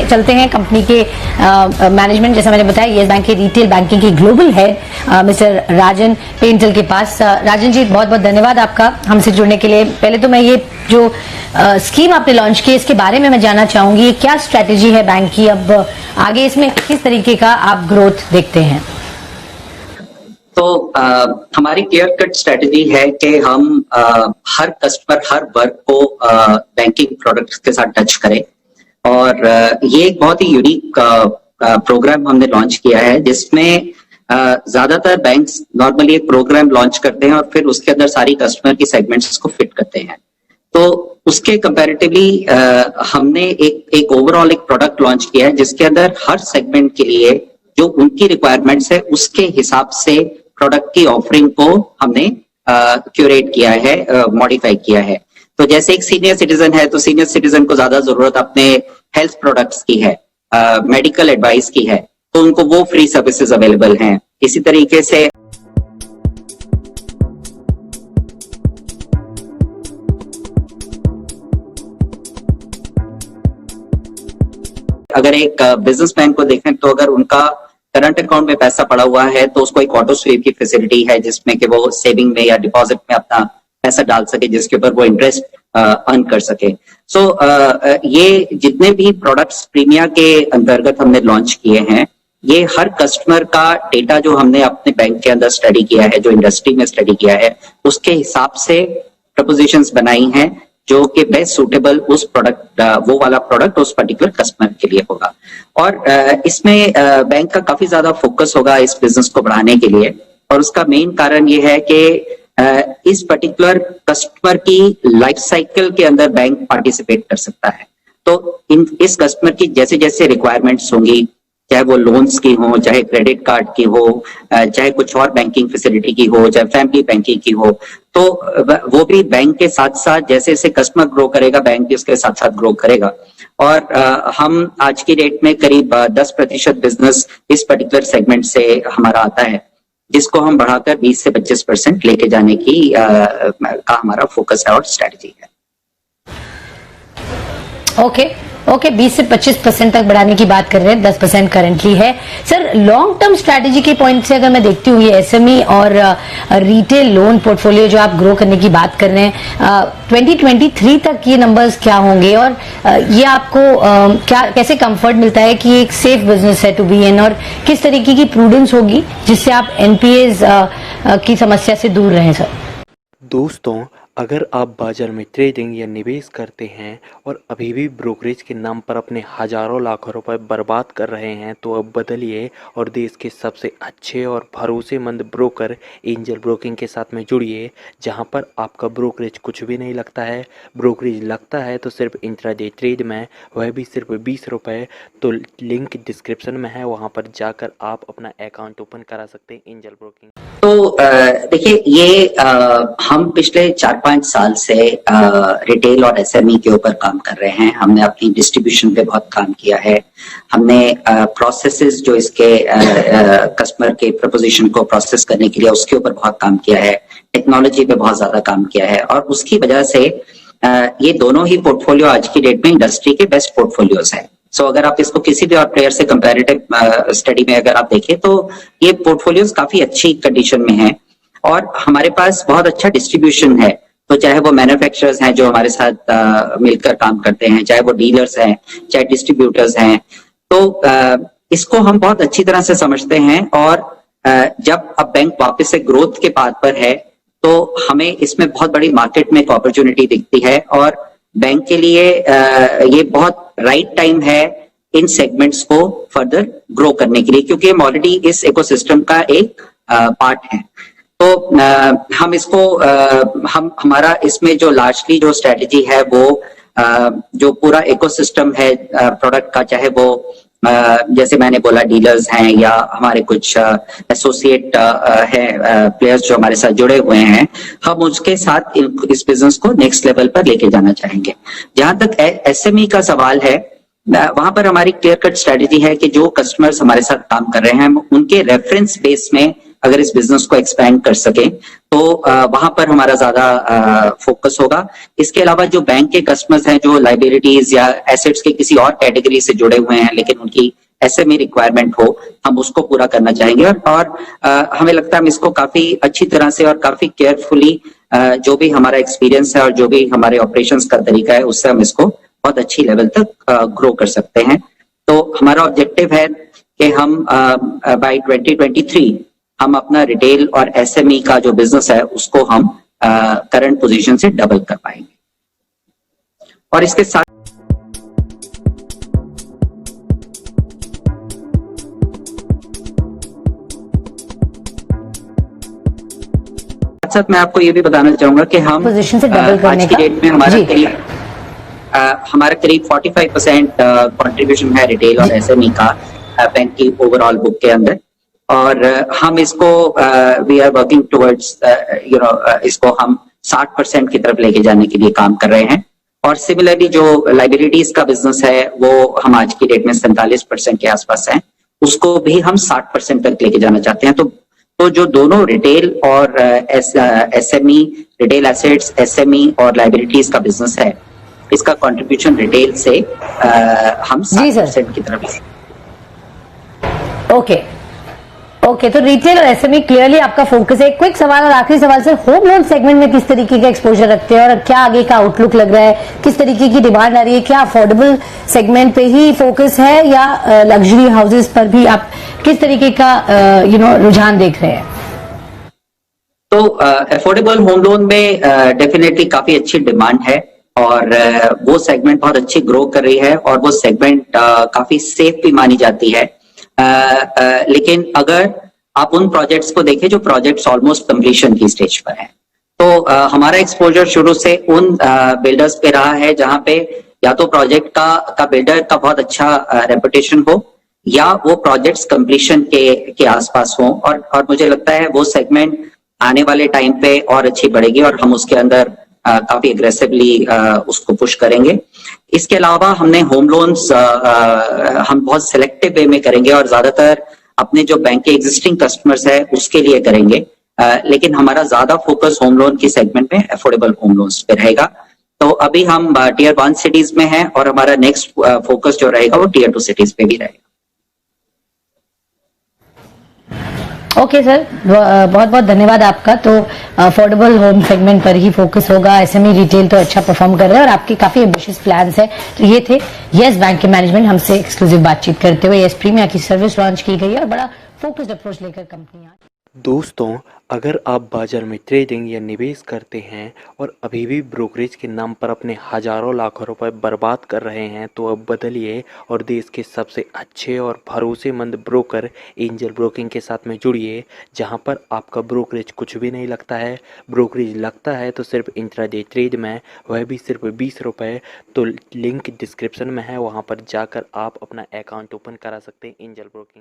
चलते हैं कंपनी के मैनेजमेंट, जैसा मैंने बताया येस बैंक के रिटेल बैंकिंग की ग्लोबल हेड मिस्टर राजन पेंटल के पास। राजन जी, बहुत बहुत धन्यवाद आपका हमसे जुड़ने के लिए। पहले तो मैं ये जो स्कीम आपने लॉन्च की इसके बारे में मैं जानना चाहूंगी, क्या स्ट्रेटेजी है बैंक की, अब आगे इसमें किस तरीके का आप ग्रोथ देखते हैं? तो हमारी क्लियर कट स्ट्रेटजी है कि हम हर कस्टमर, हर वर्ग को बैंकिंग प्रोडक्ट्स के साथ टच करें। और ये एक बहुत ही यूनिक प्रोग्राम हमने लॉन्च किया है, जिसमें ज्यादातर बैंक्स नॉर्मली एक प्रोग्राम लॉन्च करते हैं और फिर उसके अंदर सारी कस्टमर की सेगमेंट्स को फिट करते हैं। तो उसके कंपैरेटिवली हमने एक ओवरऑल एक प्रोडक्ट लॉन्च किया है, जिसके अंदर हर सेगमेंट के लिए जो उनकी रिक्वायरमेंट्स है उसके हिसाब से प्रोडक्ट की ऑफरिंग को हमने क्यूरेट किया है, मॉडिफाई किया है। तो जैसे एक सीनियर सिटीजन है, तो सीनियर सिटीजन को ज्यादा जरूरत अपने हेल्थ प्रोडक्ट्स की है, मेडिकल एडवाइस की है, तो उनको वो फ्री सर्विसेज अवेलेबल हैं। इसी तरीके से अगर एक बिजनेसमैन को देखें तो अगर उनका करंट अकाउंट में पैसा पड़ा हुआ है तो उसको एक ऑटो स्वीप की फैसिलिटी है, जिसमें कि वो सेविंग में या डिपॉजिट में अपना पैसा डाल सके, जिसके ऊपर वो इंटरेस्ट अर्न कर सके। सो ये जितने भी प्रोडक्ट्स प्रीमिया के अंतर्गत हमने लॉन्च किए हैं, ये हर कस्टमर का डेटा जो हमने अपने बैंक के अंदर स्टडी किया है, जो इंडस्ट्री में स्टडी किया है, उसके हिसाब से प्रपोजिशंस बनाई हैं जो कि बेस्ट सूटेबल उस प्रोडक्ट, वो वाला प्रोडक्ट उस पर्टिकुलर कस्टमर के लिए होगा। और इसमें बैंक का काफी ज्यादा फोकस होगा इस बिजनेस को बढ़ाने के लिए, और उसका मेन कारण ये है कि इस पर्टिकुलर कस्टमर की लाइफ साइकिल के अंदर बैंक पार्टिसिपेट कर सकता है। तो इस कस्टमर की जैसे जैसे रिक्वायरमेंट्स होंगी, चाहे वो लोन्स की हो, चाहे क्रेडिट कार्ड की हो, चाहे कुछ और बैंकिंग फैसिलिटी की हो, चाहे फैमिली बैंकिंग की हो, तो वो भी बैंक के साथ साथ जैसे जैसे कस्टमर ग्रो करेगा, बैंक भी उसके साथ साथ ग्रो करेगा। और हम आज की डेट में करीब 10% बिजनेस इस पर्टिकुलर सेगमेंट से हमारा आता है, जिसको हम बढ़ाकर 20 से 25% लेके जाने की का हमारा फोकस है और स्ट्रेटजी है। ओके 20 से 25% तक बढ़ाने की बात कर रहे हैं, 10% करंटली है। सर, लॉन्ग टर्म स्ट्रैटेजी के पॉइंट से अगर मैं देखती हूँ, ये एसएमई और रिटेल लोन पोर्टफोलियो जो आप ग्रो करने की बात कर रहे हैं, 2023 तक ये नंबर्स क्या होंगे, और ये आपको कैसे कंफर्ट मिलता है कि एक सेफ बिजनेस है टू बी इन, और किस तरीके की प्रूडेंस होगी जिससे आप एनपीएज की समस्या से दूर रहें? सर दोस्तों, अगर आप बाजार में ट्रेडिंग या निवेश करते हैं और अभी भी ब्रोकरेज के नाम पर अपने हजारों लाखों रुपए बर्बाद कर रहे हैं, तो अब बदलिए और देश के सबसे अच्छे और भरोसेमंद ब्रोकर एंजल ब्रोकिंग के साथ में जुड़िए, जहां पर आपका ब्रोकरेज कुछ भी नहीं लगता है। ब्रोकरेज लगता है तो सिर्फ इंट्राडे ट्रेड में, वह भी सिर्फ 20 रुपये। तो लिंक डिस्क्रिप्शन में है, वहां पर जाकर आप अपना अकाउंट ओपन करा सकते हैं एंजल ब्रोकिंग। तो देखिए, ये हम पिछले 4-5 साल से रिटेल और एसएमई के ऊपर काम कर रहे हैं। हमने अपनी डिस्ट्रीब्यूशन पे बहुत काम किया है। हमने प्रोसेसेस जो इसके कस्टमर के प्रपोजिशन को प्रोसेस करने के लिए, उसके ऊपर बहुत काम किया है। टेक्नोलॉजी पे बहुत ज्यादा काम किया है, और उसकी वजह से ये दोनों ही पोर्टफोलियो आज की डेट में इंडस्ट्री के बेस्ट पोर्टफोलियोज है। सो अगर आप इसको किसी भी और प्लेयर से कंपैरेटिव स्टडी में अगर आप देखें, तो ये पोर्टफोलियोज काफी अच्छी कंडीशन में है, और हमारे पास बहुत अच्छा डिस्ट्रीब्यूशन है। तो चाहे वो मैन्युफैक्चरर्स हैं जो हमारे साथ मिलकर काम करते हैं, चाहे वो डीलर्स हैं, चाहे डिस्ट्रीब्यूटर्स हैं, तो इसको हम बहुत अच्छी तरह से समझते हैं। और जब अब बैंक वापस से ग्रोथ के पाथ पर है, तो हमें इसमें बहुत बड़ी मार्केट में एक अपॉर्चुनिटी दिखती है, और बैंक के लिए ये बहुत राइट टाइम है इन सेगमेंट्स को फर्दर ग्रो करने के लिए, क्योंकि हम ऑलरेडी इस इकोसिस्टम का एक पार्ट है। तो हम इसको हमारा इसमें जो लार्जली जो स्ट्रेटजी है, वो जो पूरा इकोसिस्टम है प्रोडक्ट का, चाहे वो जैसे मैंने बोला डीलर्स हैं या हमारे कुछ एसोसिएट हैं प्लेयर्स जो हमारे साथ जुड़े हुए हैं, हम उसके साथ इस बिजनेस को नेक्स्ट लेवल पर लेके जाना चाहेंगे। जहां तक एसएमई का सवाल है, वहां पर हमारी क्लियर कट स्ट्रेटजी है कि जो कस्टमर्स हमारे साथ काम कर रहे हैं, उनके रेफरेंस बेस में अगर इस बिजनेस को एक्सपेंड कर सके तो वहां पर हमारा ज्यादा फोकस होगा। इसके अलावा जो बैंक के कस्टमर्स हैं जो लाइबिलिटीज या एसेट्स के किसी और कैटेगरी से जुड़े हुए हैं लेकिन उनकी एसएमई रिक्वायरमेंट हो, हम उसको पूरा करना चाहेंगे और हमें लगता है हम इसको काफी अच्छी तरह से और काफी केयरफुली जो भी हमारा एक्सपीरियंस है और जो भी हमारे ऑपरेशंस का तरीका है उससे हम इसको बहुत अच्छी लेवल तक ग्रो कर सकते हैं। तो हमारा ऑब्जेक्टिव है कि हम बाय 2023 हम अपना रिटेल और एसएमई का जो बिजनेस है उसको हम करंट पोजीशन से डबल कर पाएंगे। और इसके साथ मैं आपको ये भी बताना चाहूंगा कि हम पोजीशन से डबल करने आज की का डेट में हमारा करीब 45% कंट्रीब्यूशन है रिटेल और एसएमई का बैंक की ओवरऑल बुक के अंदर और हम इसको वी आर वर्किंग टुवर्ड्स इसको हम 60% की तरफ लेके जाने के लिए काम कर रहे हैं। और सिमिलरली जो लाइबिलिटीज का बिजनेस है वो हम आज की डेट में 47% के आसपास है, उसको भी हम 60% तक लेके जाना चाहते हैं। तो जो दोनों रिटेल और एसएमई, रिटेल एसेट्स, एसएमई और लाइबिलिटीज का बिजनेस है, इसका कंट्रीब्यूशन रिटेल से हम 60% की तरफ। ओके, तो रिटेल और एसएमई क्लियरली आपका फोकस है। क्विक सवाल और आखिरी सवाल सर, होम लोन सेगमेंट में किस तरीके का एक्सपोजर रखते हैं और क्या आगे का आउटलुक लग रहा है, किस तरीके की डिमांड आ रही है, क्या अफोर्डेबल सेगमेंट पे ही फोकस है या लग्जरी हाउसेस पर भी आप किस तरीके का रुझान देख रहे हैं? तो अफोर्डेबल होम लोन में डेफिनेटली काफी अच्छी डिमांड है और वो सेगमेंट बहुत अच्छी ग्रो कर रही है और वो सेगमेंट काफी सेफ भी मानी जाती है। लेकिन अगर आप उन प्रोजेक्ट्स को देखें जो प्रोजेक्ट्स ऑलमोस्ट कंप्लीशन की स्टेज पर हैं, तो हमारा एक्सपोजर शुरू से उन बिल्डर्स पे रहा है जहां पे या तो प्रोजेक्ट का बिल्डर का बहुत अच्छा रेपुटेशन हो या वो प्रोजेक्ट्स कंप्लीशन के आसपास हो और मुझे लगता है वो सेगमेंट आने वाले टाइम पे और अच्छी बढ़ेगी और हम उसके अंदर काफी एग्रेसिवली उसको पुश करेंगे। इसके अलावा हमने होम लोन्स हम बहुत सिलेक्टिव वे में करेंगे और ज्यादातर अपने जो बैंक के एग्जिस्टिंग कस्टमर्स है उसके लिए करेंगे, लेकिन हमारा ज्यादा फोकस होम लोन की सेगमेंट में अफोर्डेबल होम लोन्स पे रहेगा। तो अभी हम टियर 1 सिटीज में हैं और हमारा नेक्स्ट फोकस जो रहेगा वो टियर 2 सिटीज पे भी रहेगा। ओके सर, बहुत बहुत धन्यवाद आपका। तो अफोर्डेबल होम सेगमेंट पर ही फोकस होगा, एसएमई रिटेल तो अच्छा परफॉर्म कर रहे हैं और आपके काफी एम्बिशियस प्लान्स है। तो ये थे यस बैंक के मैनेजमेंट हमसे एक्सक्लूसिव बातचीत करते हुए। यस प्रीमिया की सर्विस लॉन्च की गई है और बड़ा फोकस्ड अप्रोच लेकर कंपनी दोस्तों, अगर आप बाजार में ट्रेडिंग या निवेश करते हैं और अभी भी ब्रोकरेज के नाम पर अपने हजारों लाखों रुपए बर्बाद कर रहे हैं तो अब बदलिए और देश के सबसे अच्छे और भरोसेमंद ब्रोकर एंजल ब्रोकिंग के साथ में जुड़िए, जहां पर आपका ब्रोकरेज कुछ भी नहीं लगता है। ब्रोकरेज लगता है तो सिर्फ इंट्राडे ट्रेड में, वह भी सिर्फ 20 रुपये। तो लिंक डिस्क्रिप्शन में है, वहां पर जाकर आप अपना अकाउंट ओपन करा सकते हैं एंजल ब्रोकिंग।